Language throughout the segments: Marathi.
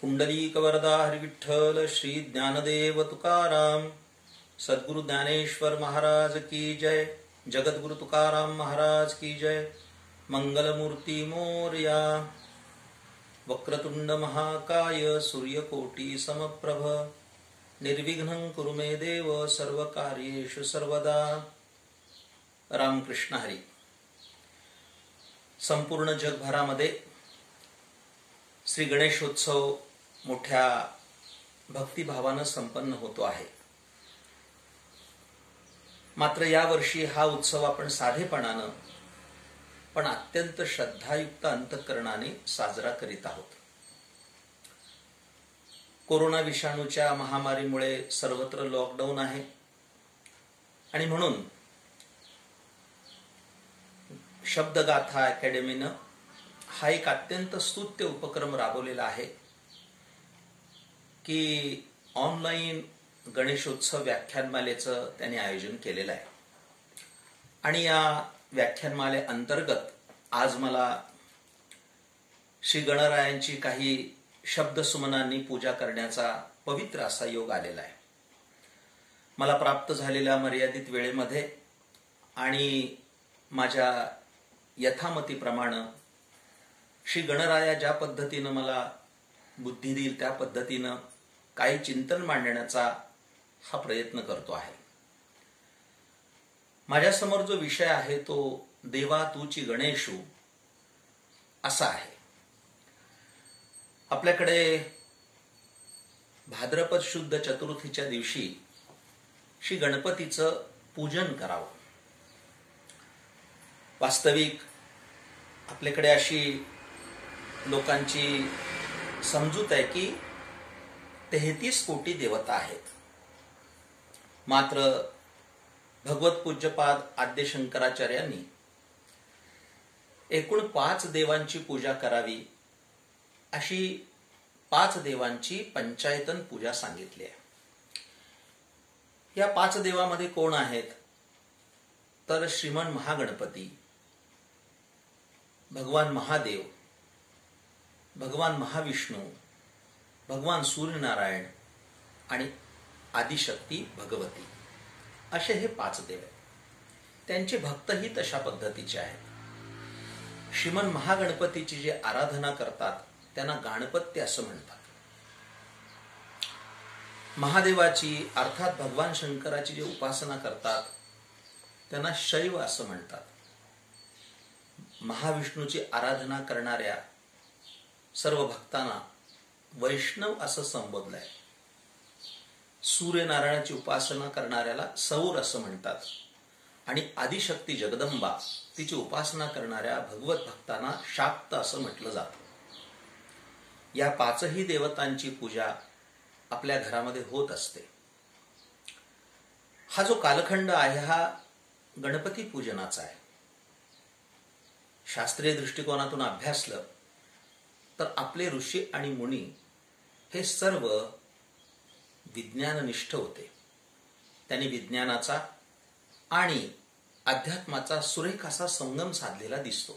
पुंडलीक वरदा हरिविठ्ठल श्री ज्ञानदेव तुकाराम सद्गुरु ज्ञानेश्वर महाराज की जय। जगद्गुरु तुकाराम महाराज की जय। मंगलमूर्ती मोरया। वक्रतुंड महाकाय सूर्यकोटि समप्रभ निर्विघ्नं कुरु मे देव सर्वकार्येषु सर्वदा। रामकृष्ण हरी। संपूर्ण जगभरामध्ये श्री गणेशोत्सव मोठ्या भक्तिभावानं संपन्न होतो आहे। मात्र यावर्षी हा उत्सव आपण साधेपणानं पण अत्यंत श्रद्धायुक्त अंतःकरणाने साजरा करीत आहोत। कोरोना विषाणूच्या महामारीमुळे सर्वत्र लॉकडाऊन आहे आणि म्हणून शब्दगाथा अकॅडमीनं हा एक अत्यंत स्तुत्य उपक्रम राबवलेला आहे की ऑनलाईन गणेशोत्सव व्याख्यानमालेचं त्यांनी आयोजन केलेलं आहे। आणि या व्याख्यानमाले अंतर्गत आज मला श्री गणरायांची काही शब्दसुमनांनी पूजा करण्याचा पवित्र असा योग आलेला आहे। मला प्राप्त झालेल्या मर्यादित वेळेमध्ये आणि माझ्या यथामतीप्रमाणे श्री गणराया ज्या पद्धतीनं मला बुद्धी देईल त्या पद्धतीनं काही चिंतन मांडण्याचा हा प्रयत्न करतो आहे। माझ्यासमोर जो विषय आहे तो देवा तूची गणेशू असा आहे। आपल्याकडे भाद्रपद शुद्ध चतुर्थीच्या दिवशी श्री गणपतीचं पूजन करावं। वास्तविक आपल्याकडे अशी लोकांची समजूत आहे की 33 कोटी देवता आहेत। मात्र भगवत पूज्यपाद आद्य शंकराचार्यांनी एकूण 5 देवांची पूजा करावी अशी 5 देवांची पंचायतन पूजा सांगितली आहे। या 5 देवामध्ये कोण आहेत तर श्रीमन महागणपती, भगवान महादेव, भगवान महाविष्णू, भगवान सूर्यनारायण आणि आदिशक्ती भगवती असे हे 5 देव आहेत। त्यांचे भक्तही तशा पद्धतीचे आहेत। श्रीमन महागणपतीची जे आराधना करतात त्यांना गणपत्य असं म्हणतात। महादेवाची अर्थात भगवान शंकराची जी उपासना करतात त्यांना शैव असं म्हणतात। महाविष्णूची आराधना करणाऱ्या सर्व भक्तांना वैष्णव असं संबोधलंय। सूर्यनारायणाची उपासना करणाऱ्याला सौर असं म्हणतात आणि आदिशक्ती जगदंबा तिची उपासना करणाऱ्या भगवत भक्तांना शाक्त असं म्हटलं जातं। या 5ही देवतांची पूजा आपल्या घरामध्ये होत असते। हा जो कालखंड आहे हा गणपती पूजनाचा आहे। शास्त्रीय दृष्टिकोनातून अभ्यासलं तर आपले ऋषी आणि मुनी हे सर्व विज्ञाननिष्ठ होते। त्यांनी विज्ञानाचा आणि अध्यात्माचा सुरेख असा संगम साधलेला दिसतो।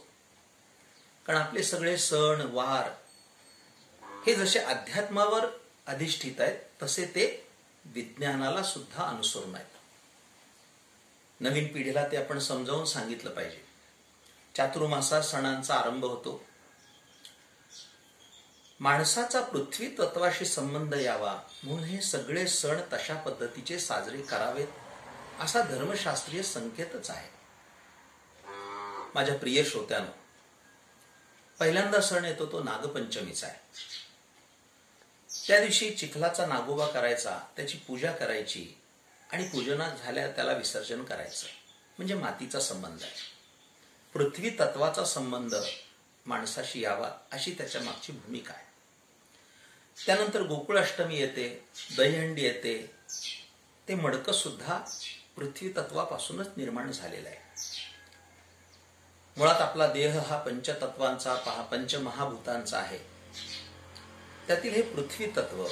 कारण आपले सगळे सण वार हे जसे अध्यात्मावर अधिष्ठित आहेत तसे ते विज्ञानाला सुद्धा अनुसरून आहेत। नवीन पिढीला ते आपण समजावून सांगितलं पाहिजे। चातुर्मासा सणांचा आरंभ होतो। माणसाचा पृथ्वी तत्वाशी संबंध यावा म्हणून हे सगळे सण तशा पद्धतीचे साजरे करावेत असा धर्मशास्त्रीय संकेतच आहे। माझ्या प्रिय श्रोत्यांनो, पहिल्यांदा सण येतो तो नागपंचमीचा आहे। त्या दिवशी चिखलाचा नागोबा करायचा, त्याची पूजा करायची आणि पूजनात झाल्या त्याला विसर्जन करायचं म्हणजे मातीचा संबंध आहे। पृथ्वी तत्वाचा संबंध माणसाशी यावा अशी त्याच्या मागची भूमिका आहे। त्यानंतर गोकुळाष्टमी येते, दहीहंडी येते। ते मडकं सुद्धा पृथ्वी तत्वापासूनच निर्माण झालेलं आहे। मुळात आपला देह हा पंचतत्वांचा पंचमहाभूतांचा आहे। त्यातील हे पृथ्वी तत्व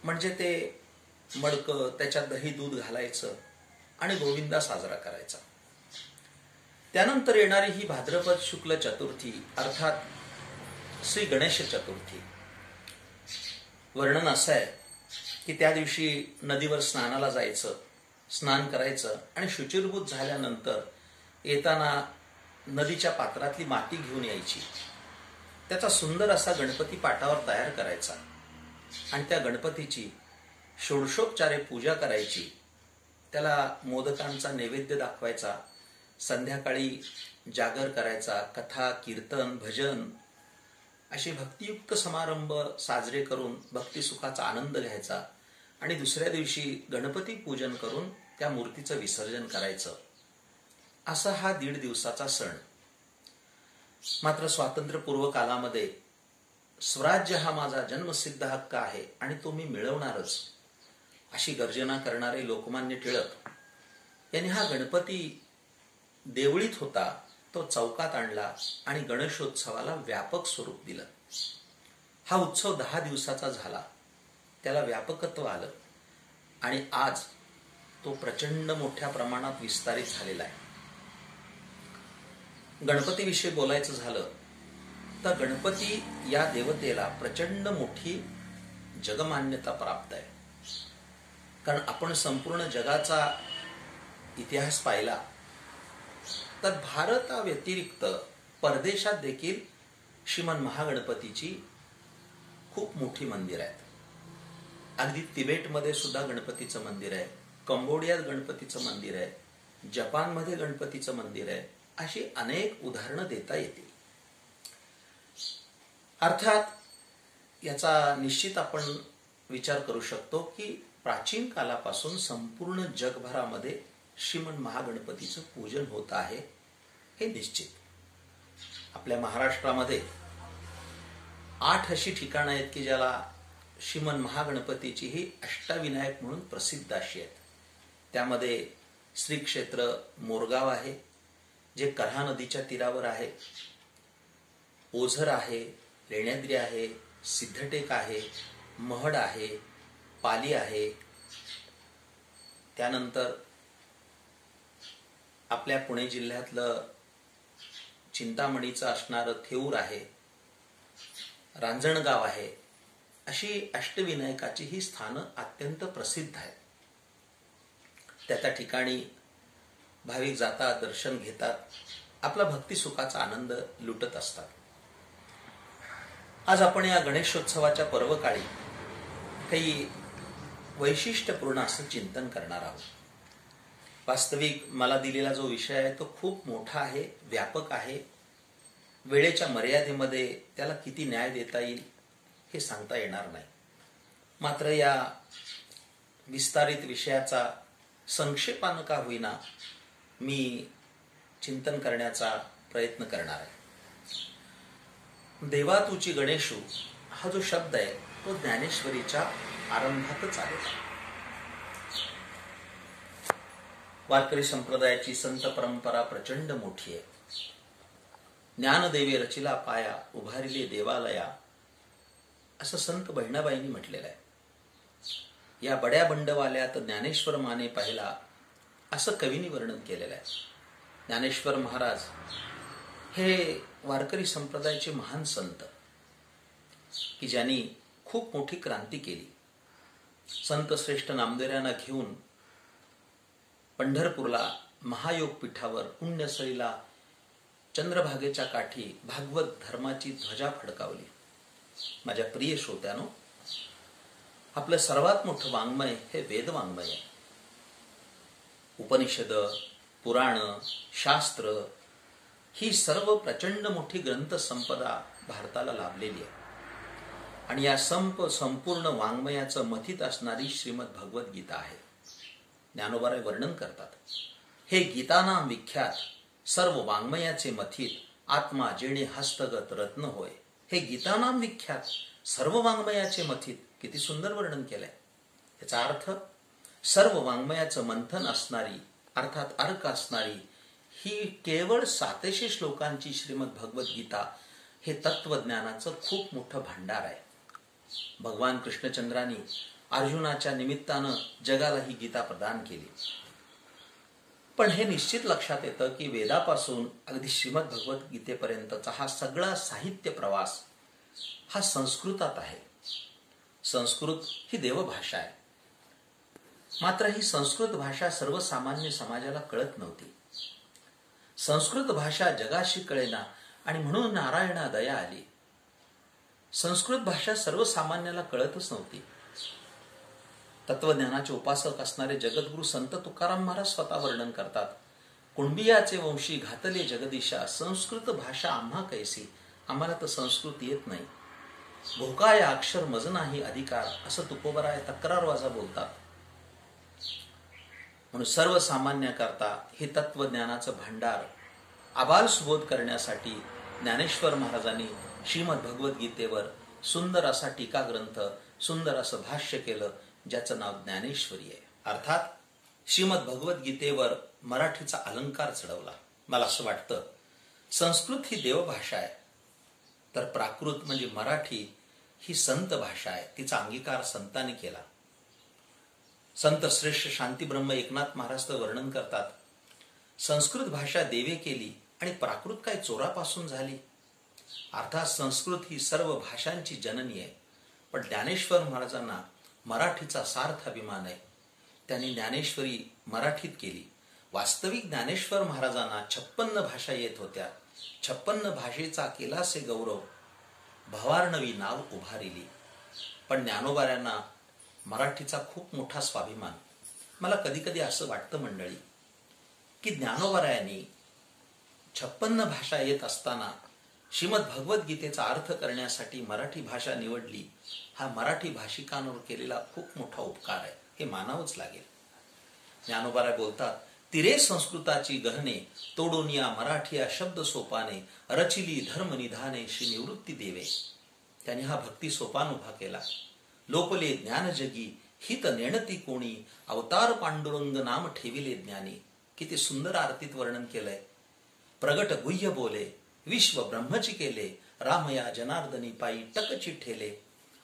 म्हणजे ते मडकं, त्याच्यात दही दूध घालायचं आणि गोविंदा साजरा करायचा। त्यानंतर येणारी ही भाद्रपद शुक्ल चतुर्थी अर्थात श्री गणेश चतुर्थी। वर्णन असं आहे की त्या दिवशी नदीवर स्नानाला जायचं, स्नान करायचं आणि शुचिर्भूत झाल्यानंतर येताना नदीच्या पात्रातली माती घेऊन यायची. त्याचा सुंदर असा गणपती पाटावर तयार करायचा आणि त्या गणपतीची षोडशोपचारे पूजा करायची. त्याला मोदकांचा नैवेद्य दाखवायचा. संध्याकाळी जागर करायचा. कथा, कीर्तन, भजन असे भक्तियुक्त समारंभ साजरे करून भक्तिसुखाचा आनंद घ्यायचा आणि दुसऱ्या दिवशी गणपती पूजन करून त्या मूर्तीचं विसर्जन करायचं. असा हा 1.5 दिवसाचा सण. मात्र स्वातंत्र्यपूर्व कालामध्ये स्वराज्य हा माझा जन्मसिद्ध हक्क आहे आणि तो मी मिळवणारच अशी गर्जना करणारे लोकमान्य टिळक यांनी हा गणपती देवळीत होता तो चौकात आणला आणि गणेशोत्सवाला व्यापक स्वरूप दिलं. हा उत्सव 10 दिवसाचा झाला. त्याला व्यापकत्व आलं आणि आज तो प्रचंड मोठ्या प्रमाणात विस्तारित झालेला आहे. गणपतीविषयी बोलायचं झालं तर गणपती या देवतेला प्रचंड मोठी जगमान्यता प्राप्त आहे. कारण आपण संपूर्ण जगाचा इतिहास पाहिला तर भारताव्यतिरिक्त परदेशात देखील श्रीमन महागणपतीची खूप मोठी मंदिर आहेत. अगदी तिबेटमध्ये सुद्धा गणपतीचं मंदिर आहे, कंबोडियात गणपतीचं मंदिर आहे, जपानमध्ये गणपतीचं मंदिर आहे. अशी अनेक उदाहरणं देता येतील. अर्थात याचा निश्चित आपण विचार करू शकतो की प्राचीन कालापासून संपूर्ण जगभरामध्ये श्रीमन महागणपतीचं पूजन होत आहे हे निश्चित. आपल्या महाराष्ट्रामध्ये 8 अशी ठिकाणं आहेत की ज्याला श्रीमन महागणपतीची ही अष्टविनायक म्हणून प्रसिद्ध अशी आहेत. त्यामध्ये श्री क्षेत्र मोरगाव आहे जे कऱ्हा नदीच्या तीरावर आहे, ओझर आहे, लेण्याद्री आहे, सिद्धटेक आहे, महड आहे, पाली आहे. त्यानंतर आपल्या पुणे जिल्ह्यातलं चिंतामणीचं असणारं थेऊर आहे, रांजणगाव आहे. अशी अष्टविनायकाची ही स्थानं अत्यंत प्रसिद्ध आहेत. त्या ठिकाणी भाविक जातात, दर्शन घेतात, आपला भक्तिसुखाचा आनंद लुटत असतात. आज आपण या गणेशोत्सवाच्या पर्वकाळी काही वैशिष्ट्यपूर्ण असं चिंतन करणार आहोत. वास्तविक मला दिलेला जो विषय आहे तो खूप मोठा आहे, व्यापक आहे. वेळेच्या मर्यादेमध्ये त्याला किती न्याय देता येईल हे सांगता येणार नाही. मात्र या विस्तारित विषयाचा संक्षेपानं का होईना मी चिंतन करण्याचा प्रयत्न करणार आहे. देवा तुची गणेशू हा जो शब्द आहे तो ज्ञानेश्वरीच्या आरंभातच आलेला. वारकरी संप्रदायाची संत परंपरा प्रचंड मोठी आहे. ज्ञानदेवी रचिला पाया, उभारिले देवालया असं संत बहिणाबाईंनी म्हटलेलं आहे. या बड्या बंडवाल्यात ज्ञानेश्वर माने पाहिला असं कवींनी वर्णन केलेलं आहे. ज्ञानेश्वर महाराज हे वारकरी संप्रदायाचे महान संत की ज्यांनी खूप मोठी क्रांती केली. संत श्रेष्ठ नामदेवांना घेऊन पंढरपूरला महायोग पीठावर पुण्यसळीला चंद्रभागेच्या काठी भागवत धर्माची ध्वजा फडकावली. माझ्या प्रिय श्रोत्यानो, आपलं सर्वात मोठं वाङ्मय हे वेद वाङ्मय आहे. उपनिषद, पुराण, शास्त्र ही सर्व प्रचंड मोठी ग्रंथ संपदा भारताला लाभलेली आहे. आणि या संपूर्ण वाङ्मयाचं मथित असणारी श्रीमद भगवत गीता आहे. ज्ञानोबाराय वर्णन करतात, हे गीतानाम विख्यात सर्व वाङ्मयाचे मथित, आत्मा जेणे हस्तगत रत्न होय. हे गीतानाम विख्यात सर्व वाङ्मयाचे मथित. किती सुंदर वर्णन केलंय. याचा अर्थ सर्व वाङ्मयाचं मंथन असणारी अर्थात अर्क असणारी ही केवळ 700 श्लोकांची श्रीमद भगवत गीता हे तत्वज्ञानाचं खूप मोठं भांडार आहे. भगवान कृष्णचंद्रांनी अर्जुनाच्या निमित्तानं जगाला ही गीता प्रदान केली. पण हे निश्चित लक्षात येतं की वेदापासून अगदी श्रीमद भगवत गीतेपर्यंतचा हा सगळा साहित्य प्रवास हा संस्कृतात आहे. संस्कृत ही देवभाषा आहे. मात्र ही संस्कृत भाषा सर्वसामान्य समाजाला कळत नव्हती. संस्कृत भाषा जगाशी कळेना आणि म्हणून नारायणा दया आली. संस्कृत भाषा सर्वसामान्याला कळतच नव्हती. तत्वज्ञानाचे उपासक असणारे जगद्गुरु संत तुकाराम महाराज स्वतः वर्णन करतात. कुणबियाचे वंशी घातले जगदीशा, संस्कृत भाषा आम्हा कैसी. आम्हाला तर संस्कृत येत नाही. भोकाय अक्षर मज नाही अधिकार, असं तुकोबराय तक्रारवाजा बोलतात. म्हणून सर्वसामान्याकरता हे तत्वज्ञानाचं भांडार आबाल सुबोध करण्यासाठी ज्ञानेश्वर महाराजांनी श्रीमद भगवद्गीतेवर सुंदर असा टीका ग्रंथ, सुंदर असं भाष्य केलं, ज्याचं नाव ज्ञानेश्वरी आहे. अर्थात श्रीमद भगवद्गीतेवर मराठीचा अलंकार चढवला. मला असं वाटतं संस्कृत ही देवभाषा आहे, तर प्राकृत म्हणजे मराठी ही संत भाषा आहे. तिचा अंगीकार संतांनी केला. संत श्रेष्ठ शांतीब्रह्म एकनाथ महाराज तर वर्णन करतात, संस्कृत भाषा देवे केली आणि प्राकृत काय चोरापासून झाली. अर्थात संस्कृत ही सर्व भाषांची जननी आहे. पण ज्ञानेश्वर महाराजांना मराठीचा सार्थ अभिमान आहे. त्यांनी ज्ञानेश्वरी मराठीत केली. वास्तविक ज्ञानेश्वर महाराजांना 56 भाषा येत होत्या. 56 भाषेचा केलासे गौरव, भवार्णवी नाव उभारिली. पण ज्ञानोबाऱ्यांना मराठीचा खूप मोठा स्वाभिमान. मला कधी कधी असं वाटतं मंडळी की ज्ञानोबारायांनी 56 भाषा येत असताना श्रीमद भगवद्गीतेचा अर्थ करण्यासाठी मराठी भाषा निवडली. हा मराठी भाषिकांवर केलेला खूप मोठा उपकार आहे, हे मानावंच लागेल. ज्ञानोबाराय बोलतात, तिरे संस्कृताची गहने तोडून या मराठी या शब्द सोपाने, रचिली धर्म निधाने श्री निवृत्ती देवे. त्यांनी हा भक्ती सोपान उभा केला. लोपले ज्ञान जगी हित नेणती कोणी, अवतार पांडुरंग नाम ठेविले ज्ञानी. किती सुंदर आरतीत वर्णन केलंय. प्रगट गुह्य बोले विश्व ब्रह्मची केले, रामया जनार्दनी पायी टकची ठेले.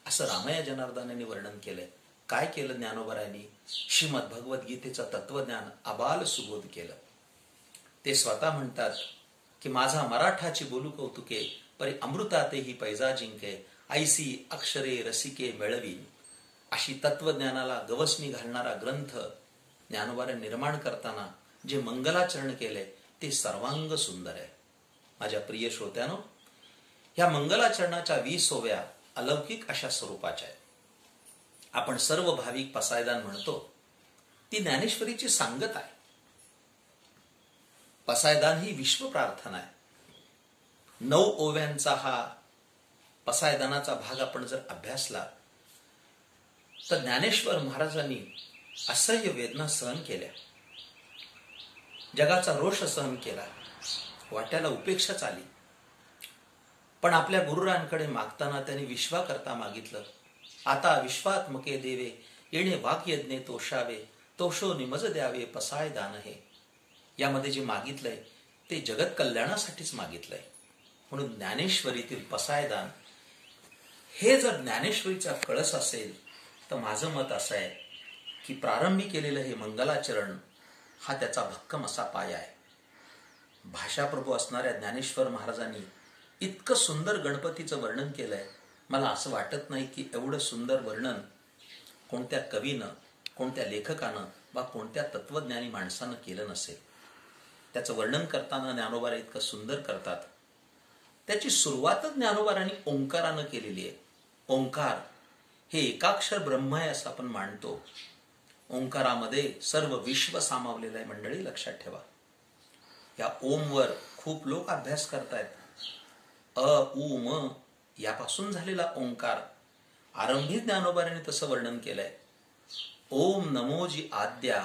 असं रामया जनार्दनाने वर्णन केलंय. काय केलं ज्ञानोबारायांनी? श्रीमद भगवद्गीतेचं तत्वज्ञान आबाल सुबोध केलं. ते स्वतः म्हणतात की माझा मराठाची बोलू कौतुके, परी अमृतातेही पैजा जिंके, ऐसी अक्षरे रसिके मेळवीन. अशी तत्वज्ञानाला गवसणी घालणारा ग्रंथ ज्ञानोबाराय निर्माण करताना जे मंगलाचरण केले ते सर्वांग सुंदर आहे. माझ्या प्रिय श्रोत्यानो, ह्या मंगलाचरणाच्या 20 ओव्या अलौकिक अशा स्वरूपाच्या आहेत. आपण सर्व भाविक पसायदान म्हणतो, ती ज्ञानेश्वरीची सांगत आहे. पसायदान ही विश्व प्रार्थना आहे. 9 ओव्यांचा हा पसायदानाचा भाग आपण जर अभ्यासला तर ज्ञानेश्वर महाराजांनी असह्य वेदना सहन केल्या, जगाचा रोष सहन केला, वाट्याला उपेक्षाच आली. पण आपल्या गुरुरांकडे मागताना त्यांनी विश्वाकरता मागितलं. आता विश्वात्मके देवे येणे वाक्यज्ञे तोषावे, तोषो निमज द्यावे पसाय दान हे. यामध्ये जे मागितलंय ते जगत कल्याणासाठीच मागितलंय. म्हणून ज्ञानेश्वरीतील पसायदान हे जर ज्ञानेश्वरीचा कळस असेल तर माझं मत असं आहे की प्रारंभी केलेलं हे मंगलाचरण हा त्याचा भक्कम असा पाया आहे. भाषाप्रभू असणाऱ्या ज्ञानेश्वर महाराजांनी इतकं सुंदर गणपतीचं वर्णन केलंय. मला असं वाटत नाही की एवढं सुंदर वर्णन कोणत्या कवीनं, कोणत्या लेखकानं वा कोणत्या तत्वज्ञानी माणसानं केलं नसेल. त्याचं वर्णन करताना ज्ञानोबाराय इतकं सुंदर करतात. त्याची सुरुवातच ज्ञानोबारांनी ओंकारानं केलेली आहे. ओंकार हे एकाक्षर ब्रह्म आहे असं आपण मानतो. ओंकारामध्ये सर्व विश्व सामावलेलं आहे. मंडळी लक्षात ठेवा, या ओमवर खूप लोक अभ्यास करतायत. अ उ म यापासून झालेला ओंकार आरंभी ज्ञानोबारांनी तसं वर्णन केलंय. ओम नमोजी आद्या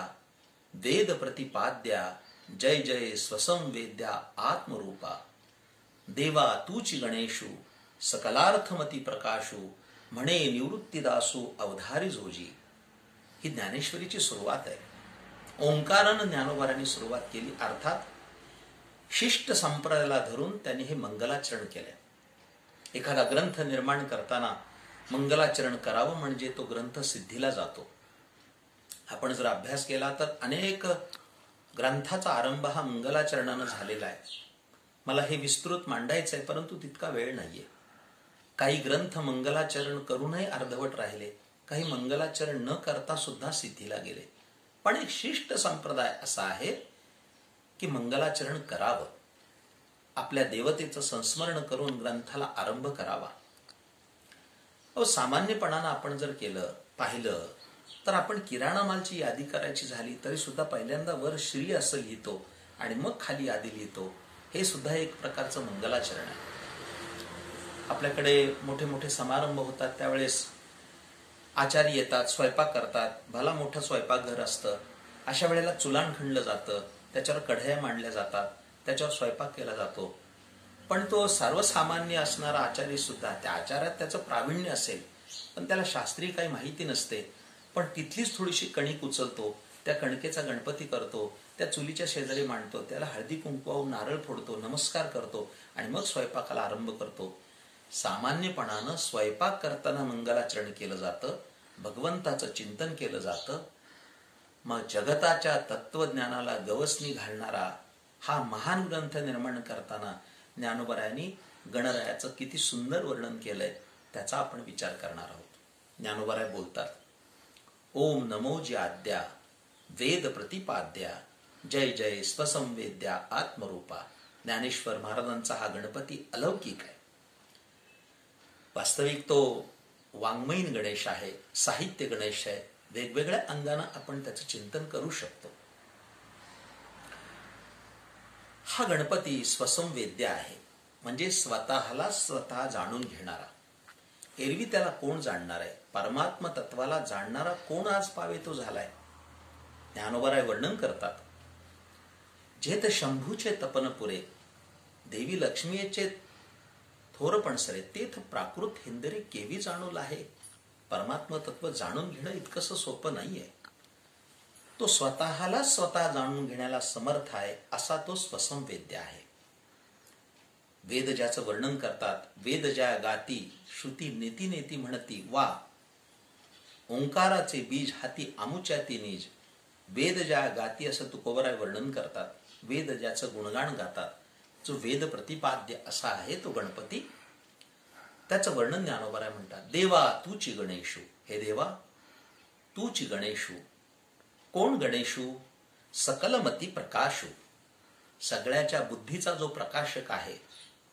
वेद प्रतिपाद्या, जय जय स्वसंवेद्या आत्मरूपा, देवा तूची गणेशू सकलार्थमती प्रकाशू, म्हणे निवृत्तीदासू अवधारी जोजी. ही ज्ञानेश्वरीची सुरुवात आहे. ओंकारानं ज्ञानोबारांनी सुरुवात केली. अर्थात शिष्ट संप्रदायाला धरून त्यांनी हे मंगलाचरण केले. एखादा ग्रंथ निर्माण करताना मंगलाचरण करावं म्हणजे तो ग्रंथ सिद्धीला जातो. आपण जर अभ्यास केला तर अनेक ग्रंथाचा आरंभ हा मंगलाचरणानं झालेला आहे. मला हे विस्तृत मांडायचं आहे, परंतु तितका वेळ नाहीये. काही ग्रंथ मंगलाचरण करूनही अर्धवट राहिले, काही मंगलाचरण न करता सुद्धा सिद्धीला गेले. पण एक शिष्ट संप्रदाय असा आहे की मंगलाचरण करावं, आपल्या देवतेचं संस्मरण करून ग्रंथाला आरंभ करावा. सामान्यपणानं आपण जर पाहिलं तर आपण किराणा मालची यादी करायची झाली तरी सुद्धा पहिल्यांदा वर श्री असं लिहितो आणि मग खाली यादी लिहितो. हे सुद्धा एक प्रकारचं मंगलाचरण आहे. आपल्याकडे मोठे मोठे समारंभ होतात, त्यावेळेस आचारी येतात, स्वयंपाक करतात, भला मोठं स्वयंपाकघर असतं. अशा वेळेला चुलान खणलं जातं, त्याच्यावर कढया मांडल्या जातात, त्याच्यावर स्वयंपाक केला जातो. पण तो सर्वसामान्य असणारा आचारी सुद्धा, त्या आचारात त्याचं प्रावीण्य असेल पण त्याला शास्त्रीय काही माहिती नसते, पण तिथलीच थोडीशी कणिक उचलतो, त्या कणकेचा गणपती करतो, त्या चुलीच्या शेजारी मांडतो, त्याला हळदी कुंकवाहून नारळ फोडतो, नमस्कार करतो आणि मग स्वयंपाकाला आरंभ करतो. सामान्यपणानं स्वयंपाक करताना मंगलाचरण केलं जातं, भगवंताचं चिंतन केलं जातं. मग जगताच्या तत्वज्ञानाला गवसणी घालणारा हा महान ग्रंथ निर्माण करताना ज्ञानोबरायांनी गणरायाचं किती सुंदर वर्णन केलंय त्याचा आपण विचार करणार आहोत. ज्ञानोबराय बोलतात, ओम नमोजी आद्या वेद प्रतिपाद्या जय जय स्वसंवेद्या आत्मरूपा. ज्ञानेश्वर महाराजांचा हा गणपती अलौकिक आहे. वास्तविक तो वाङ्मयीन गणेश आहे, साहित्य गणेश आहे. वेगवेगळ्या अंगानं आपण त्याचं चिंतन करू शकतो. हा गणपती स्वसंवेद्य आहे, म्हणजे स्वतःला स्वतः जाणून घेणारा. एरवी त्याला कोण जाणणार आहे? परमात्मा तत्वाला जाणणारा कोण आज पावे तो झालाय. ज्ञानोबराय वर्णन करतात, जेथ शंभूचे तपन पुरे देवी लक्ष्मीचे थोरपण सरे तेथ प्राकृत हिंदरे केवी जाणू आहे. परमात्मा तत्व जाणून घेणं इतकंसं सोपं नाहीये. तो स्वतःला स्वतः जाणून घेण्याला समर्थ आहे, असा तो स्वसंवेद्य आहे. वेद ज्याचं वर्णन करतात, वेद ज्या गाती श्रुती नेती नेती म्हणती वा, ओंकाराचे बीज हाती आमुच्याती निज. वेद ज्या गाती असं तुकोबराय वर्णन करतात. वेद ज्याचं गुणगान गातात, जो वेद प्रतिपाद्य असा आहे तो गणपती, त्याचं वर्णन ज्ञानोबराय म्हणतात. देवा तूची गणेशू, हे देवा तूची गणेशू. कोण गणेशू? सकलमती प्रकाशू, सगळ्याच्या बुद्धीचा जो प्रकाशक आहे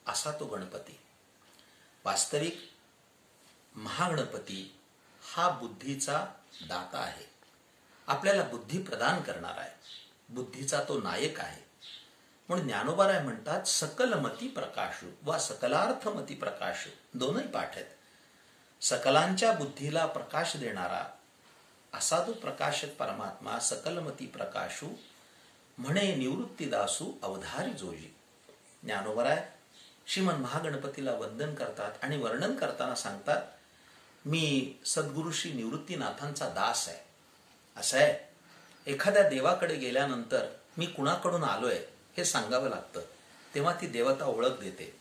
असा तो गणपती. वास्तविक महागणपती हा बुद्धीचा दाता आहे, आपल्याला बुद्धी प्रदान करणारा आहे, बुद्धीचा तो नायक आहे. म्हणून ज्ञानोबराय म्हणतात सकलमती प्रकाशू वा सकलार्थमती प्रकाशू, दोनही पाठ आहेत. सकलांच्या बुद्धीला प्रकाश देणारा असा तो प्रकाशक परमात्मा सकलमती प्रकाशू म्हणे निवृत्तीदासू अवधारी जोजी. ज्ञानोबराय श्रीमन महागणपतीला वंदन करतात आणि वर्णन करताना सांगतात, मी सद्गुरु श्री निवृत्तीनाथांचा दास आहे. असं आहे, एखाद्या देवाकडे गेल्यानंतर मी कुणाकडून आलोय हे सांगावं लागतं, तेव्हा ती देवता ओळख देते.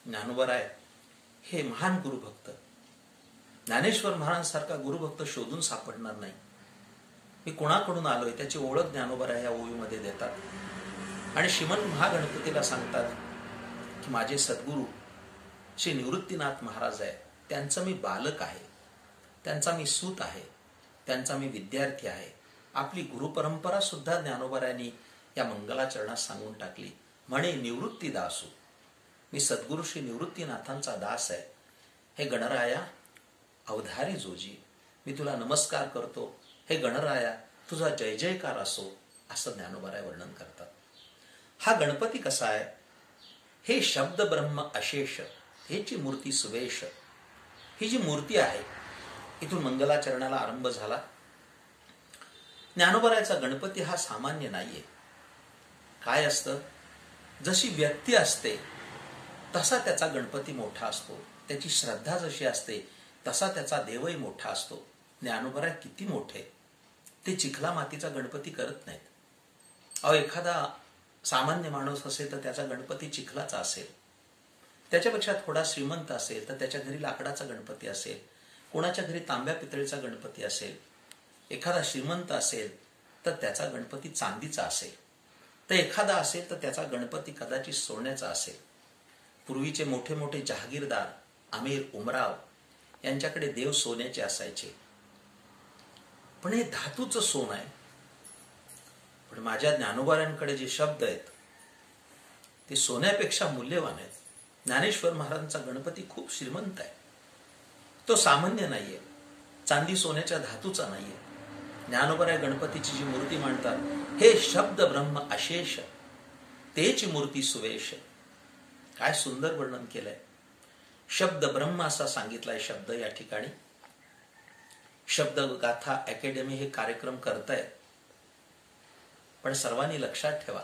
ज्ञानोबराय हे महान गुरुभक्त, ज्ञानेश्वर महाराजांसारखा गुरुभक्त शोधून सापडणार नाही. मी कुणाकडून आलोय त्याची ओळख ज्ञानोबराय या ओवीमध्ये देतात आणि श्रीमन महागणपतीला सांगतात की माझे सद्गुरू श्री निवृत्तीनाथ महाराज आहे, त्यांचं मी बालक आहे, त्यांचा मी सूत आहे, त्यांचा मी विद्यार्थी आहे. आपली गुरुपरंपरा सुद्धा ज्ञानोबरायांनी या मंगलाचरणात सांगून टाकली. म्हणे निवृत्तीदासू, मी सद्गुरू श्री निवृत्तीनाथांचा दास आहे. हे गणराया अवधारी जोजी, मी तुला नमस्कार करतो. हे गणराया तुझा जय जयकार असो, असं ज्ञानोबराय वर्णन करतात. हा गणपती कसा आहे? हे शब्द ब्रह्म अशेष, हेची मूर्ती सुवेश. ही जी मूर्ती आहे, इथून मंगलाचरणाला आरंभ झाला. ज्ञानोबरायचा गणपती हा सामान्य नाहीये. काय असतं? जशी व्यक्ती असते तसा त्याचा गणपती मोठा असतो, त्याची श्रद्धा जशी असते तसा त्याचा देवही मोठा असतो. ज्ञानोबराय किती मोठे, ते चिखला मातीचा गणपती करत नाहीत. एखादा सामान्य माणूस असेल तर त्याचा गणपती चिखलाचा असेल, त्याच्यापेक्षा थोडा श्रीमंत असेल तर त्याच्या घरी लाकडाचा गणपती असेल, कोणाच्या घरी तांब्या पितळेचा गणपती असेल. एखादा श्रीमंत असेल तर त्याचा गणपती चांदीचा असेल, तर एखादा असेल तर त्याचा गणपती कदाचित सोन्याचा असेल. पूर्वीचे मोठे मोठे जहागीरदार आमिर उमराव यांच्याकडे देव सोन्याचे असायचे. पण हे धातूचं सोन आहे. पण माझ्या ज्ञानोबारांकडे जे शब्द आहेत ते सोन्यापेक्षा मूल्यवान आहेत. ज्ञानेश्वर महाराजांचा गणपती खूप श्रीमंत आहे. तो सामान्य नाहीये, चांदी सोन्याच्या धातूचा नाहीये. ज्ञानोबराय गणपतीची जी मूर्ती मांडतात, हे शब्द ब्रह्म अशेष तेची मूर्ती सुवेश. काय सुंदर वर्णन केलंय. शब्द ब्रह्म असा सांगितलाय शब्द या ठिकाणी. शब्द गाथा अकॅडमी हे कार्यक्रम करतायत, पण सर्वांनी लक्षात ठेवा,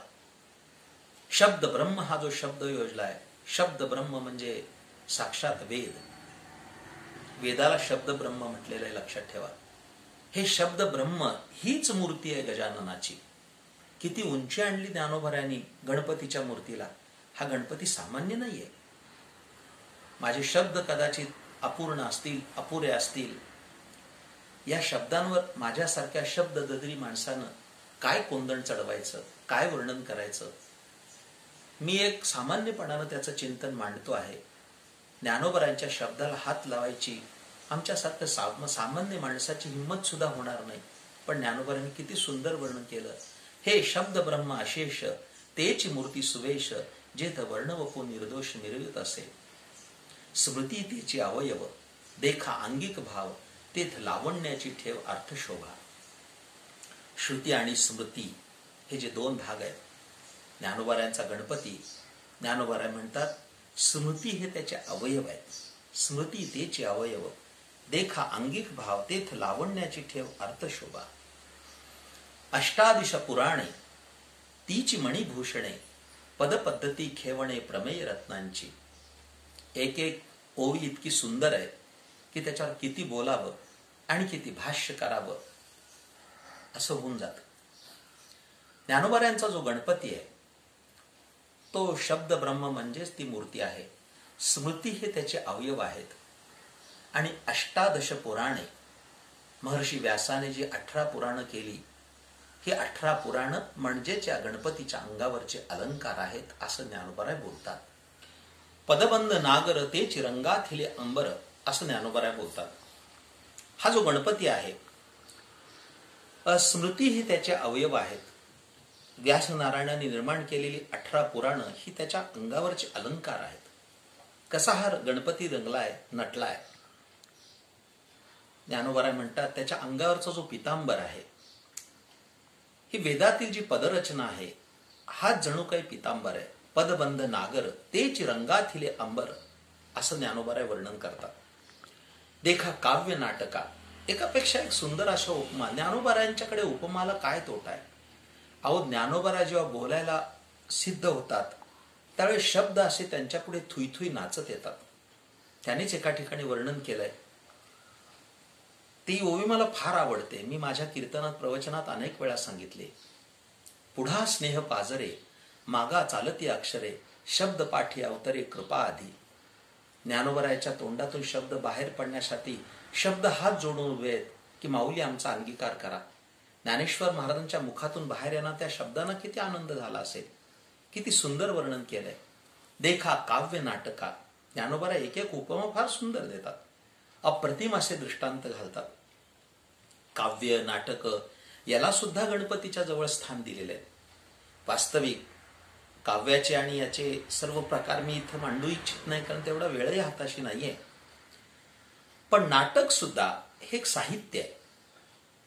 शब्द ब्रह्म हा जो शब्द योजलाय, शब्द ब्रह्म म्हणजे साक्षात वेद. वेदाला शब्द ब्रह्म म्हटलेलं आहे, लक्षात ठेवा. हे शब्द ब्रह्म हीच मूर्ती आहे गजाननाची. किती उंची आणली ज्ञानोबरायांनी गणपतीच्या मूर्तीला. हा गणपती सामान्य नाहीये. माझे शब्द कदाचित अपूर्ण असतील, अपुरे असतील. या शब्दांवर माझ्यासारख्या शब्द ददरी माणसानं काय कोंदण चढवायचं, काय वर्णन करायचं. मी एक सामान्यपणानं त्याचं चिंतन मांडतो आहे. ज्ञानोबरांच्या शब्दाला हात लावायची आमच्यासारखं सामान्य माणसाची हिंमत सुद्धा होणार नाही. पण ज्ञानोबरांनी किती सुंदर वर्णन केलं. हे शब्द ब्रह्म अशेष तेची मूर्ती सुवेश, जेथ वर्ण वपू निर्दोष मिरवित असे. स्मृती तेची अवयव, देखा अंगिक भाव, तेथ लावण्याची ठेव अर्थशोभा. श्रुती आणि स्मृती हे जे दोन भाग आहेत ज्ञानोबरायांचा गणपती, ज्ञानोबराय म्हणतात स्मृती हे त्याचे अवयव आहेत. स्मृती तेचे अवयव, देखा अंगिक भाव, तेथ लावण्याची ठेव अर्थशोभा. अष्टादश पुराणे तीची मणिभूषणे, पदपद्धती खेवणे प्रमेय रत्नांची. एक एक ओवी इतकी सुंदर आहे की त्याच्यावर किती बोलावं आणि किती भाष्य करावं असं होऊन जात. ज्ञानोबरायांचा जो गणपती आहे तो शब्द ब्रह्म म्हणजेच ती मूर्ती आहे. स्मृती हे त्याचे अवयव आहेत. आणि अष्टादश पुराणे, महर्षी व्यासाने जी 18 पुराणं केली, ही 18 पुराणं म्हणजेच या गणपतीच्या अंगावरचे अलंकार आहेत असं ज्ञानोबराय बोलतात. पदबंद नागर तेची रंगाथिले अंबर असं ज्ञानोबराय बोलतात. हा जो गणपती आहे, स्मृती ही त्याचे अवयव आहेत. व्यासनारायणाने निर्माण केलेली 18 पुराणं ही त्याच्या अंगावरचे अलंकार आहेत. कसा हा गणपती रंगलाय, नटलाय. ज्ञानोबराय म्हणतात त्याच्या अंगावरचा जो पितांबर आहे, ही वेदातील जी पदरचना आहे, हाच जणू काही पितांबर आहे. पदबंध नागर तेच रंगाथिले अंबर असं ज्ञानोबराय वर्णन करतात. देखा काव्य नाटका, एकापेक्षा एक सुंदर अशा उपमा. ज्ञानोबरायांच्याकडे उपमाला काय तोटा आहे. अहो, ज्ञानोबराय जेव्हा बोलायला सिद्ध होतात त्यावेळी शब्द असे त्यांच्यापुढे थुई नाचत येतात. त्यांनीच एका ठिकाणी वर्णन केलंय. ती ओवी मला फार आवडते. मी माझ्या कीर्तनात, प्रवचनात अनेक वेळा सांगितले. पुढा स्नेह पाजरे, मागा चालती अक्षरे, शब्द पाठी अवतरे कृपा आधी. ज्ञानोबरायाच्या तोंडातून शब्द बाहेर पडण्यासाठी शब्द हात जोडून उभे आहेत की माऊली आमचा अंगीकार करा. ज्ञानेश्वर महाराजांच्या मुखातून बाहेर येणार त्या शब्दांना किती आनंद झाला असेल. किती सुंदर वर्णन केलंय. देखा काव्य नाटका. ज्ञानोबराय एक एक उपमा फार सुंदर देतात. अप्रतिम असे दृष्टांत घालतात. काव्य नाटक याला सुद्धा गणपतीच्या जवळ स्थान दिलेले आहे. वास्तविक काव्याचे आणि याचे सर्व प्रकार मी इथं मांडू इच्छित नाही, कारण तेवढा वेळही हाताशी नाहीये. पण नाटक सुद्धा हे एक साहित्य आहे,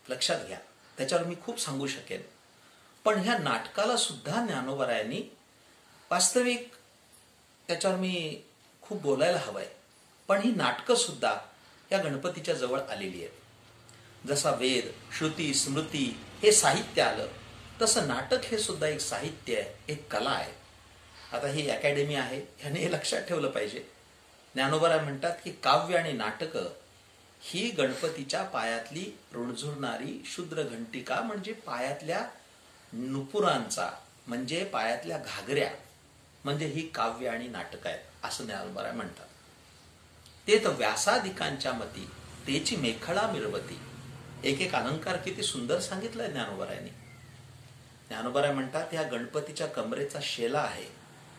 लक्षात घ्या. त्याच्यावर मी खूप सांगू शकेन. पण ह्या नाटकाला सुद्धा ज्ञानोबरायांनी वास्तविक त्याच्यावर मी खूप बोलायला हवंय. पण ही नाटकं सुद्धा या गणपतीच्या जवळ आलेली आहेत. जसा वेद, श्रुती, स्मृती हे साहित्य आलं, तसं नाटक हे सुद्धा एक साहित्य आहे, एक कला आहे. आता ही अकॅडमी आहे, ह्याने हे लक्षात ठेवलं पाहिजे. ज्ञानोबराय म्हणतात की काव्य आणि नाटक ही गणपतीच्या पायातली रुणझुरणारी शुद्र घंटिका, म्हणजे पायातल्या नुपुरांचा, म्हणजे पायातल्या घागऱ्या, म्हणजे ही काव्य आणि नाटक आहेत असं ज्ञानोबराय म्हणतात. ते तर व्यासादिकांच्या मती तेची मेखळा मिरवती. एक एक अलंकार किती सुंदर सांगितलंय ज्ञानोबरायांनी. ज्ञानोबराय म्हणतात ह्या गणपतीच्या कमरेचा शेला आहे,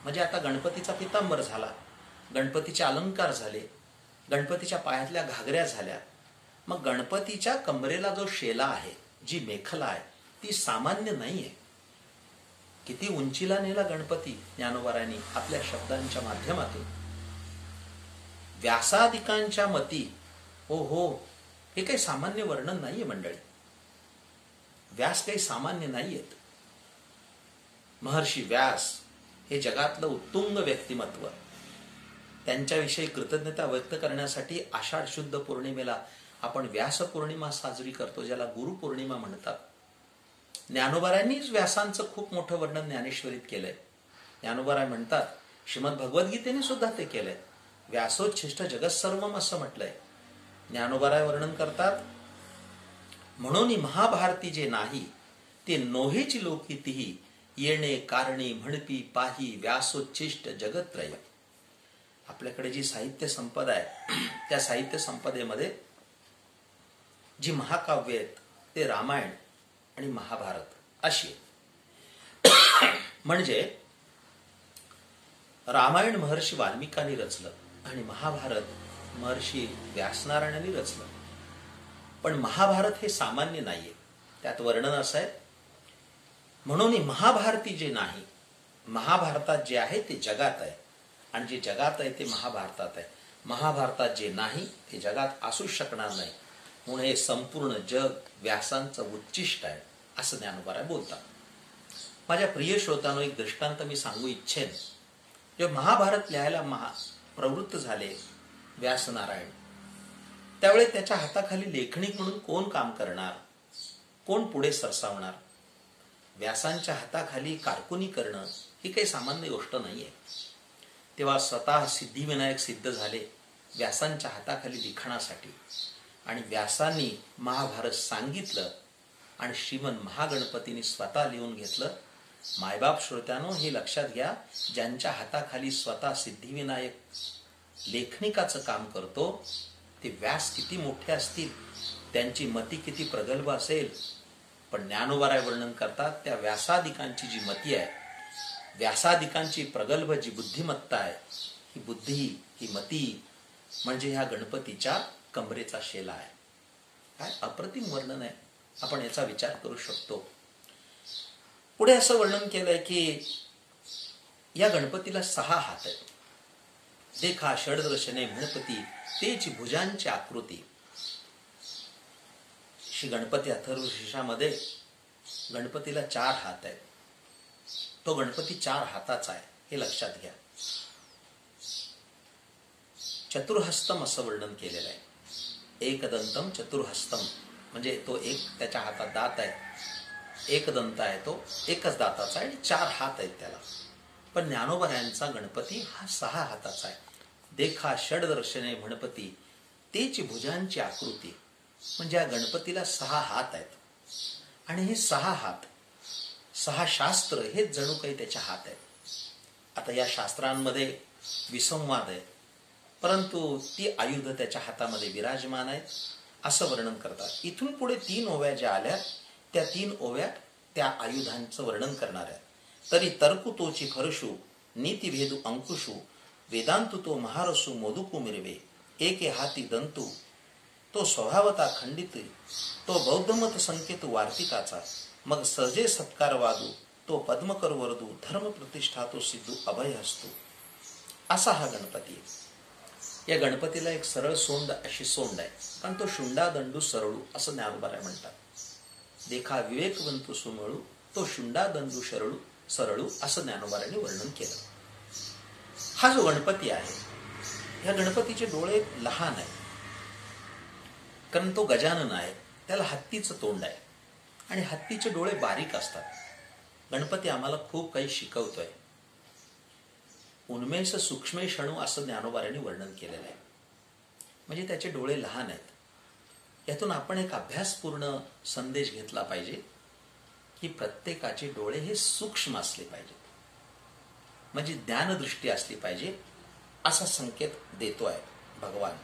म्हणजे आता गणपतीचा पितांबर झाला, गणपतीचे अलंकार झाले, गणपतीच्या पायातल्या घागऱ्या झाल्या. मग गणपतीच्या कमरेला जो शेला आहे, जी मेखला आहे, ती सामान्य नाहीये. किती उंचीला नेला गणपती ज्ञानोबारायांनी आपल्या शब्दांच्या माध्यमातून. व्यासादिकांच्या मती, हो, हे काही सामान्य वर्णन नाहीये मंडळी. व्यास काही सामान्य नाहीयेत. महर्षी व्यास हे जगातलं उत्तुंग व्यक्तिमत्व. त्यांच्याविषयी कृतज्ञता व्यक्त करण्यासाठी आषाढ शुद्ध पौर्णिमेला आपण व्यास पौर्णिमा साजरी करतो, ज्याला गुरुपौर्णिमा म्हणतात. ज्ञानोबारायांनीच व्यासांचं खूप मोठं वर्णन ज्ञानेश्वरीत केलंय. ज्ञानोबाराय म्हणतात, श्रीमद भगवद्गीतेने सुद्धा ते केलंय. व्यासोच्छिष्ट जगत्सर्वम असं म्हटलंय. ज्ञानोबाराय वर्णन करतात, म्हणून महाभारती जे नाही ते नोहेची लोकितीही, येणे कारणे म्हणपी पाही व्यासोच्छिष्ट जगत्रय. आपल्याकडे जी साहित्य संपदा आहे, त्या साहित्य संपदेमध्ये जी महाकाव्य आहेत ते रामायण आणि महाभारत अशी. म्हणजे रामायण महर्षी वाल्मिकांनी रचलं आणि महाभारत महर्षी व्यासनारायणांनी रचलं. पण महाभारत हे सामान्य नाहीये. त्यात वर्णन असं आहे, म्हणून महाभारती जे नाही, महाभारतात जे आहे ते जगात आहे, आणि जे जगात आहे ते महाभारतात आहे. महाभारतात जे नाही ते जगात असूच शकणार नाही, म्हणून हे संपूर्ण जग व्यासांचं उच्चिष्ट आहे असं ज्ञानोबाराय बोलतात. माझ्या प्रिय श्रोतांनो, एक दृष्टांत मी सांगू इच्छेन. जेव्हा महाभारत लिहायला प्रवृत्त झाले व्यासनारायण, त्यावेळी त्याच्या हाताखाली लेखनिक म्हणून कोण काम करणार, कोण पुढे सरसावणार. व्यासांच्या हाताखाली कारकुनी करणं ही काही सामान्य गोष्ट नाहीये. तेव्हा स्वतः सिद्धिविनायक सिद्ध झाले व्यासांच्या हाताखाली लिखाणासाठी, आणि व्यासांनी महाभारत सांगितलं आणि श्रीमन महागणपतीने स्वतः लिहून घेतलं. मायबाप श्रोत्यानो, हे लक्षात घ्या, ज्यांच्या हाताखाली स्वतः सिद्धिविनायक लेखनिकाचं काम करतो ते व्यास किती मोठे असतील, त्यांची मती किती प्रगल्भ असेल. पण ज्ञानोबाराय वर्णन करतात, त्या व्यासादिकांची जी मती आहे, व्यासादिकांची प्रगल्भ जी बुद्धिमत्ता आहे, ही बुद्धी, ही मती म्हणजे ह्या गणपतीच्या कमरेचा शेला आहे. काय अप्रतिम वर्णन आहे. आपण याचा विचार करू शकतो. पुढे असं वर्णन केलंय की या गणपतीला 6 हात आहेत. देखा षडदर्शने गणपती तेची भुजांची आकृती. श्री गणपती अथर्व शीर्षामध्ये गणपतीला 4 हात आहेत. तो गणपती 4 हाताचा आहे, हे लक्षात घ्या. चतुर्हस्तम असं वर्णन केलेलं आहे. एकदंतम चतुर्हस्तम म्हणजे तो एक, त्याच्या हातात दात आहे, एक दंत आहे, तो एकच दाताचा आहे आणि 4 हात आहेत त्याला. पण ज्ञानोबारायांचा गणपती हा 6 हाताचा आहे. देखा षडदर्शने गणपती तेची भुजांची आकृती. म्हणजे या गणपतीला 6 हात आहेत, आणि हे 6 हात, 6 शास्त्र हे जणू काही त्याच्या हात आहेत. आता या शास्त्रांमध्ये विसंवाद आहे, परंतु ती आयुध त्याच्या हातामध्ये विराजमान आहेत असं वर्णन करतात. इथून पुढे 3 ओव्या ज्या आल्या, त्या 3 ओव्या त्या आयुधांचं वर्णन करणार आहे. तरी तर्कु तोची खरशू नीतिभेदू अंकुशू वेदांतु तो महारसू मोदुकू मिरवे एके हाती दंतू तो स्वभावता खंडित तो बौद्धमत संकेत वार्तिकाचा मग सहजे सत्कार वादू तो पद्मकर वरदू धर्म प्रतिष्ठा तो सिद्धू अभय हस्तू. असा हा गणपती आहे. या गणपतीला एक सरळ सोंड अशी सोंड आहे, कारण तो शुंडा दंडू सरळू असं ज्ञानोबाराय म्हणतात. देखा विवेकवंतू सुमळू तो शुंडा दंडू सरळू असं ज्ञानोबारायांनी वर्णन केलं. हा जो गणपती आहे, ह्या गणपतीचे डोळे लहान आहेत, कारण तो गजानन आहे. त्याला हत्तीचं तोंड आहे आणि हत्तीचे डोळे बारीक असतात. गणपती आम्हाला खूप काही शिकवतोय. उन्मेष सूक्ष्मेषणू असं ज्ञानोबारायांनी वर्णन केलेलं आहे. म्हणजे त्याचे डोळे लहान आहेत. यातून आपण एक अभ्यासपूर्ण संदेश घेतला पाहिजे की प्रत्येकाचे डोळे हे सूक्ष्म असले पाहिजेत, म्हणजे ज्ञानदृष्टी असली पाहिजे असा संकेत देतो आहे भगवान.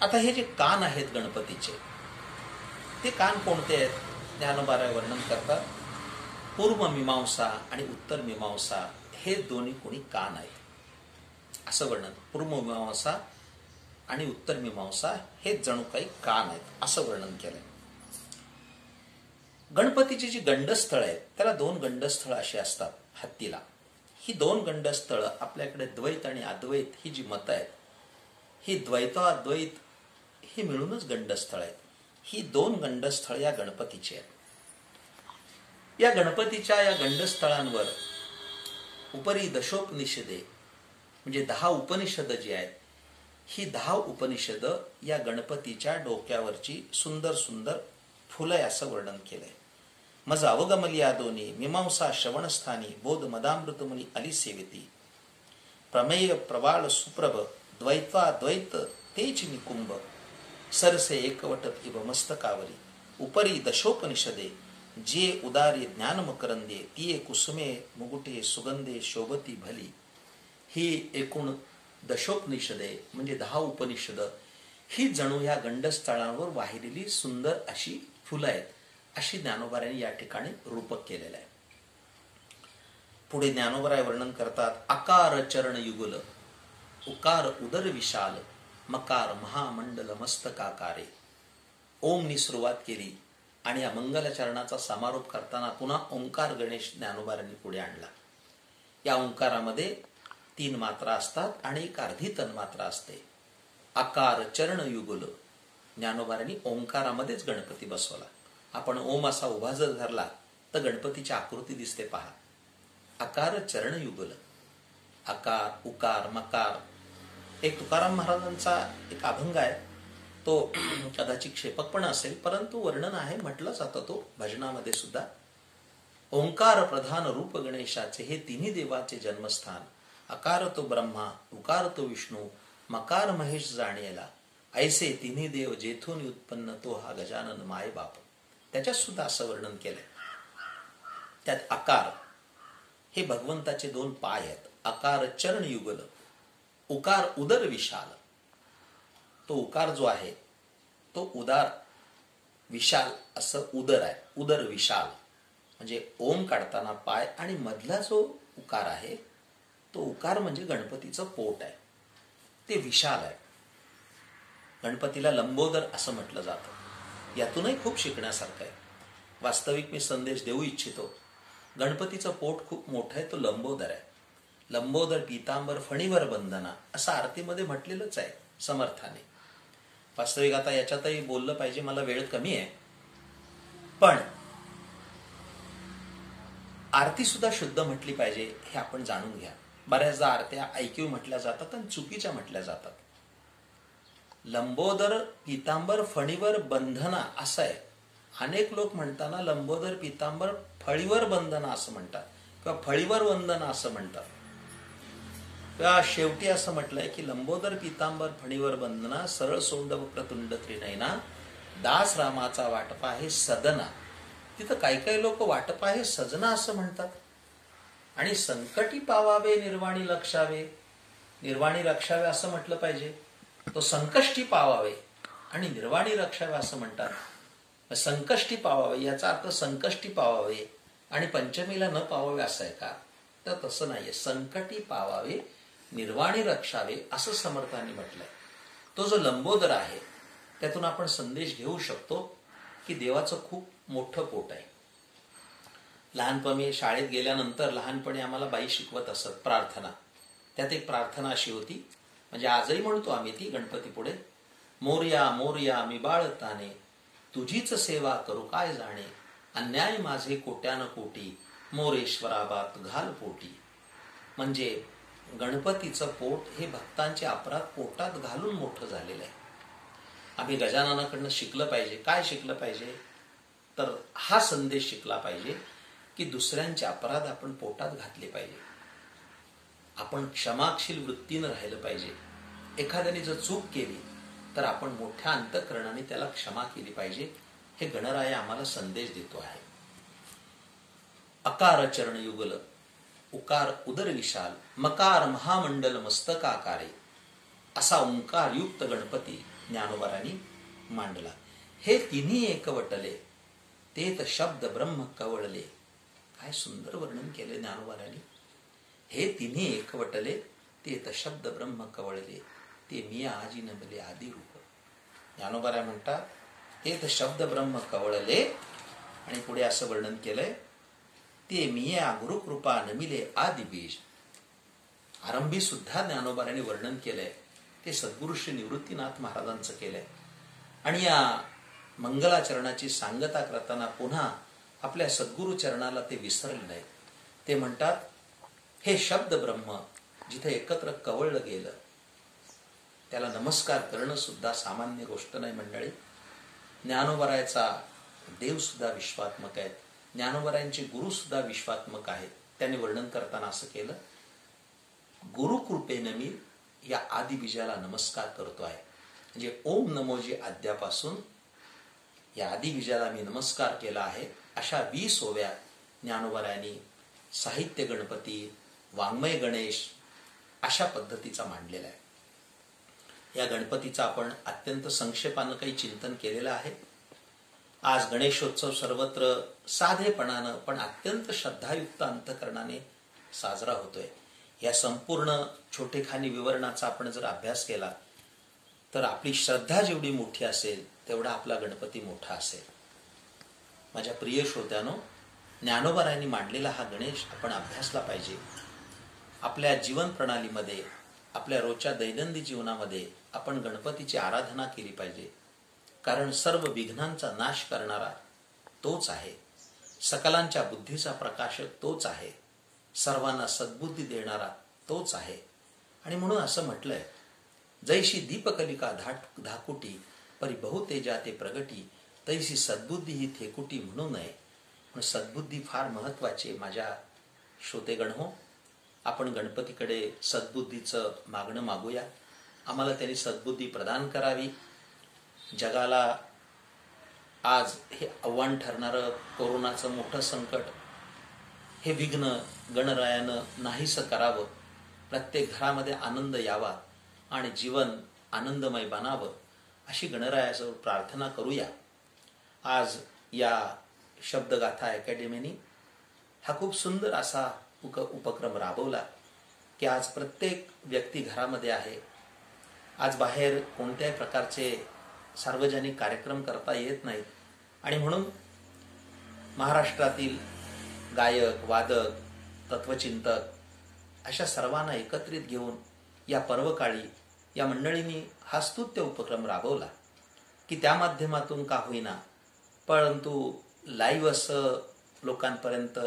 आता हे जे कान आहेत गणपतीचे, ते कान कोणते आहेत? ज्ञानोबाराय वर्णन करतात. पूर्व मीमांसा आणि उत्तर मीमांसा हे दोन्ही कोणी कान आहेत असं वर्णन. पूर्व मीमांसा आणि उत्तर मीमांसा हेच जणू काही कान आहेत असं वर्णन केलंय. गणपतीची जी गंडस्थळ आहेत त्याला 2 गंडस्थळ अशी असतात हत्तीला. ही 2 गंडस्थळ आपल्याकडे द्वैत आणि अद्वैत ही जी मतं आहेत, ही द्वैताद्वैत ही मिळूनच गंडस्थळ आहेत. ही 2 गंडस्थळ या गणपतीची आहेत. या गणपतीच्या या गंडस्थळांवर उपरी दशोपनिषदे म्हणजे 10 उपनिषद जी आहेत, ही 10 उपनिषद या गणपतीच्या डोक्यावरची सुंदर सुंदर फुलं असं वर्णन केलंय. मज अवगमली यादोनी मीमांसा श्रवणस्थानी बोध मदामृतमुनी अलिसेविती प्रमेय प्रवाळ सुप्रभ द्वैताद्वैत तेच निकुंभ सरसे एकवटत इव मस्तकावरी उपरी दशोपनिषदे जे उदारे ज्ञान मकरंदे तिये कुसुमे मुगुटे सुगंधे शोभती भली. ही एकूण दशोपनिषदे म्हणजे 10 उपनिषद ही जणू या गंडस्थळांवर वाहिलेली सुंदर अशी फुलं आहेत अशी ज्ञानोबारांनी या ठिकाणी रूपक केलेलं आहे. पुढे ज्ञानोबराय वर्णन करतात. आकार चरण युगल उकार उदर विशाल मकार महामंडल मस्तकाकारे. ओमनी सुरुवात केली आणि या मंगलचरणाचा समारोप करताना पुन्हा ओंकार गणेश ज्ञानोबारांनी पुढे आणला. या ओंकारामध्ये 3 मात्रा असतात आणि एक अर्धी तन्मात्रा असते. आकार चरण युगल ज्ञानोबारांनी ओंकारामध्येच गणपती बसवला. आपण ओम असा उभा जर धरला तर गणपतीची आकृती दिसते पहा. आकार चरण युगल आकार उकार मकार. एक तुकाराम महाराजांचा एक अभंग आहे, तो कदाचित क्षेपक पण असेल परंतु वर्णन आहे, म्हटलं जातं तो भजनामध्ये सुद्धा. ओंकार प्रधान रूप गणेशाचे हे 3 देवाचे जन्मस्थान. अकार तो ब्रह्मा उकार तो विष्णू मकार महेश जाणेला ऐसे 3 देव जेथून उत्पन्न तो हा गजानन माय बाप. त्याच्यात सुद्धा असं वर्णन केलंय. त्यात आकार हे भगवंताचे 2 पाय आहेत. आकार चरण युगल उकार उदर विशाल. तो उकार जो आहे तो उदार विशाल असं उदर आहे. उदर विशाल म्हणजे ओम काढताना पाय आणि मधला जो उकार आहे तो उकार म्हणजे गणपतीचं पोट आहे, ते विशाल आहे. गणपतीला लंबोदर असं म्हटलं जातं. यातूनही खूप शिकण्यासारखं आहे. वास्तविक मी संदेश देऊ इच्छितो. गणपतीचं पोट खूप मोठं आहे, तो लंबोदर आहे. लंबोदर पीतांबर फणीवर बंधना असं आरतीमध्ये म्हटलेलंच आहे समर्थाने. वास्तविक आता याच्यातही बोललं पाहिजे, मला वेळ कमी आहे, पण आरती सुद्धा शुद्ध म्हटली पाहिजे हे आपण जाणून घ्या. बऱ्याचदा आरत्या ऐकीव म्हटल्या जातात आणि चुकीच्या म्हटल्या जातात. लंबोदर पीतांबर फणीवर बंधना असं आहे. अनेक लोक म्हणताना लंबोदर पीतांबर फळीवर बंधना असं म्हणतात किंवा फळीवर वंदना असं म्हणतात. किंवा शेवटी असं म्हटलंय की लंबोदर पीतांबर फणीवर बंधना सरळ सोंडव प्रतुंड त्रिनयना दास रामाचा वाटपा हे सदना. तिथं काही लोक वाटपा हे सजना असं म्हणतात. आणि संकटी पावावे निर्वाणी लक्षावे, निर्वाणी रक्षावे असं म्हटलं पाहिजे. तो संकष्टी पावावे आणि निर्वाणी रक्षावे असं म्हणतात. संकष्टी पावावे याचा अर्थ संकष्टी पावावे आणि पंचमीला न पावावे असं आहे का? तर तसं नाहीये. संकटी पावावे निर्वाणी रक्षावे असं समर्थांनी म्हटलंय. तो जो लंबोदर आहे त्यातून आपण संदेश घेऊ शकतो की देवाचं खूप मोठं पोट आहे. लहानपणी शाळेत गेल्यानंतर लहानपणी आम्हाला बाई शिकवत असत प्रार्थना. त्यात एक प्रार्थना अशी होती, म्हणजे आजही म्हणतो आम्ही ती गणपती पुढे. मोरया मोरया मी बाळताने तुझीच सेवा करू काय जाणे, अन्याय माझे कोट्यान कोटी मोरेश्वराबात घाल पोटी. म्हणजे गणपतीचं पोट हे भक्तांचे अपराध पोटात घालून मोठं झालेलं आहे. आम्ही गजाननाकडनं शिकलं पाहिजे. काय शिकलं पाहिजे? तर हा संदेश शिकला पाहिजे की दुसऱ्यांचे अपराध आपण पोटात घातले पाहिजे. आपण क्षमाशील वृत्तीनं राहिलं पाहिजे. एखाद्याने जर चूक केली तर आपण मोठ्या अंतःकरणाने त्याला क्षमा केली पाहिजे. हे गणराय आम्हाला संदेश देतो आहे. अकार चरण युगल उकार उदर विशाल मकार महामंडल मस्तकाकारे असा ओंकार युक्त गणपती ज्ञानोबारांनी मांडला. हे तिन्ही एकवटले तेत शब्द ब्रह्म कवळले. काय सुंदर वर्णन केले ज्ञानोबारांनी. हे तिन्ही एकवटले तेत शब्द ब्रह्म कवळले. ते मी आजी नमले आदी रूप. ज्ञानोबा म्हणतात ते तर शब्द ब्रह्म कवळले, आणि पुढे असं वर्णन केलंय, ते मिया गुरुकृपा नमिले आदी बीज. आरंभी सुद्धा ज्ञानोबाराने वर्णन केलंय ते सद्गुरु श्री निवृत्तीनाथ महाराजांचं केलंय. आणि या मंगलाचरणाची सांगता करताना पुन्हा आपल्या सद्गुरु चरणाला ते विसरले नाही. ते म्हणतात हे शब्द ब्रह्म जिथे एकत्र कवळलं गेलं त्याला नमस्कार करणं सुद्धा सामान्य गोष्ट नाही मंडळी. ज्ञानोबरायचा देव सुद्धा विश्वात्मक आहे, ज्ञानोबरायांचे गुरु सुद्धा विश्वात्मक आहेत. त्यांनी वर्णन करताना असं केलं, गुरुकृपेने मी या आदिबीजाला नमस्कार करतो आहे. म्हणजे ओम नमोजी आद्यापासून या आदिबीजाला मी नमस्कार केला आहे. अशा 20 ओव्या ज्ञानोबरायांनी साहित्य गणपती, वाङ्मय गणेश अशा पद्धतीचा मांडलेला आहे. या गणपतीचा आपण अत्यंत संक्षेपानं काही चिंतन केलेलं आहे. आज गणेशोत्सव सर्वत्र साधेपणानं पण अत्यंत श्रद्धायुक्त अंतकरणाने साजरा होतोय. या संपूर्ण छोटेखानी विवरणाचा आपण जर अभ्यास केला तर आपली श्रद्धा जेवढी मोठी असेल तेवढा आपला गणपती मोठा असेल. माझ्या प्रिय श्रोत्यानो, ज्ञानोबरायांनी मांडलेला हा गणेश आपण अभ्यासला पाहिजे. आपल्या जीवन प्रणालीमध्ये, आपल्या रोजच्या दैनंदिन जीवनामध्ये आपण गणपतीची आराधना केली पाहिजे. कारण सर्व विघ्नांचा नाश करणारा तोच आहे, सकलांच्या बुद्धीचा प्रकाशक तोच आहे, सर्वांना सद्बुद्धी देणारा तोच आहे. आणि म्हणून असं म्हटलंय, जैशी दीपकलिका धाकुटी परी बहुतेजा ते प्रगटी, तैसी सद्बुद्धी ही थेकुटी म्हणू नये. पण सद्बुद्धी फार महत्वाची. माझ्या श्रोतेगण हो, आपण गणपतीकडे सद्बुद्धीचं मागणं मागूया. आम्हाला त्यांनी सद्बुद्धी प्रदान करावी. जगाला आज हे आव्हान ठरणारं कोरोनाचं मोठं संकट, हे विघ्न गणरायानं नाहीसं करावं. प्रत्येक घरामध्ये आनंद यावा आणि जीवन आनंदमय बनावं अशी गणरायाजवळ प्रार्थना करूया. आज या शब्दगाथा अकॅडमीने हा खूप सुंदर असा उपक्रम राबवला की आज प्रत्येक व्यक्ती घरामध्ये आहे. आज बाहेर कोणत्याही प्रकारचे सार्वजनिक कार्यक्रम करता येत नाहीत आणि म्हणून महाराष्ट्रातील गायक, वादक, तत्वचिंतक अशा सर्वांना एकत्रित घेऊन या पर्वकाळी या मंडळींनी हा स्तुत्य उपक्रम राबवला की त्या माध्यमातून का होईना परंतु लाईव्ह असं लोकांपर्यंत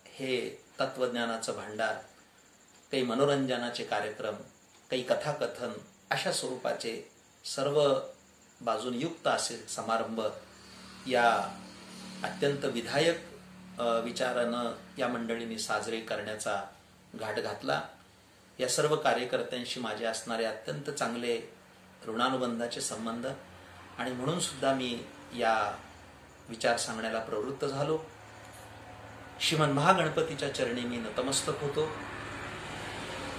हे तत्वज्ञानाचं भांडार, काही मनोरंजनाचे कार्यक्रम, काही कथाकथन अशा स्वरूपाचे सर्व बाजून युक्त असे समारंभ या अत्यंत विधायक विचारानं या मंडळींनी साजरे करण्याचा घाट घातला. या सर्व कार्यकर्त्यांशी माझे असणारे अत्यंत चांगले ऋणानुबंधाचे संबंध आणि म्हणून सुद्धा मी या विचार सांगण्याला प्रवृत्त झालो. श्रीमन महागणपतीच्या चरणी मी नतमस्तक होतो.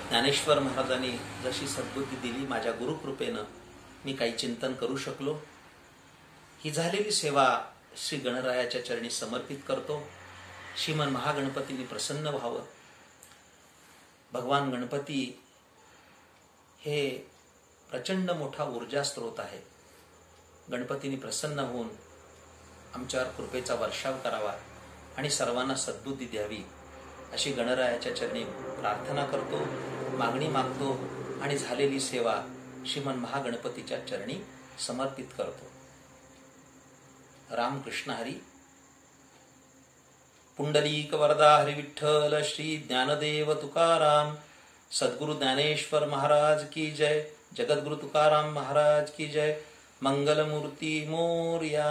ज्ञानेश्वर महाराजांनी जशी सद्बुद्धी दिली, माझ्या गुरुकृपेनं मी काही चिंतन करू शकलो. ही झालेली सेवा श्री गणरायाच्या चरणी समर्पित करतो. श्रीमन महागणपतींनी प्रसन्न व्हावं. भगवान गणपती हे प्रचंड मोठा ऊर्जा स्रोत आहे. गणपतींनी प्रसन्न होऊन आमच्यावर कृपेचा वर्षाव करावा आणि सर्वांना सद्बुद्धी द्यावी अशी गणरायाच्या चरणी प्रार्थना करतो, मागणी मागतो आणि झालेली सेवा श्रीमन महागणपतीच्या चरणी समर्पित करतो. रामकृष्ण हरी. पुंडलीक वरदा हरी विठ्ठल श्री ज्ञानदेव तुकाराम. सद्गुरु ज्ञानेश्वर महाराज की जय. जगद्गुरु तुकाराम महाराज की जय. मंगलमूर्ती मोरया.